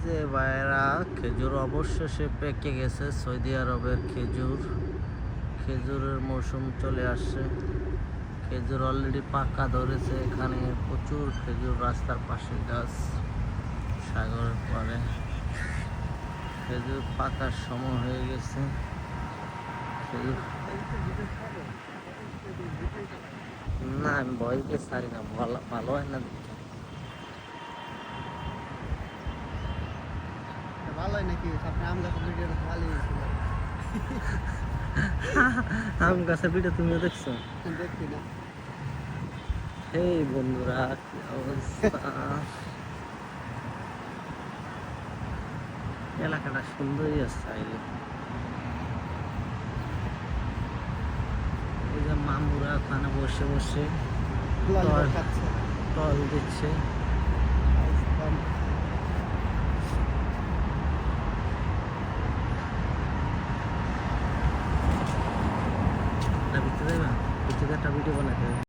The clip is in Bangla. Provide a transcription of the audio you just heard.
যে ভাইরা খেজুর অবশেষে পেকে গেছে। সৌদি আরবের খেজুরের মৌসুম চলে আসছে। খেজুর অলরেডি পাকা ধরেছে। এখানে প্রচুর খেজুর, রাস্তার পাশে গাছ, সাগরের পরে খেজুর পাকার সময় হয়ে গেছে। খেজুর না, আমি ভয়কে ছাড়ি না, ভালো হয় না। ভালো হয় নাকি? আপনার আম গাছের ভিডিওটা ভালোই হয়েছিল। আম গাছের ভিডিও তুমিও দেখছো? দেখছি না। হেই বন্ধুরা, কি অবস্থা! এলাকাটা সুন্দরই আছে। এই যে মামুরা ওখানে বসে বসে ললিপপ খাচ্ছে। টল দিচ্ছে। ভিতরে একটা ভিডিও বানাতে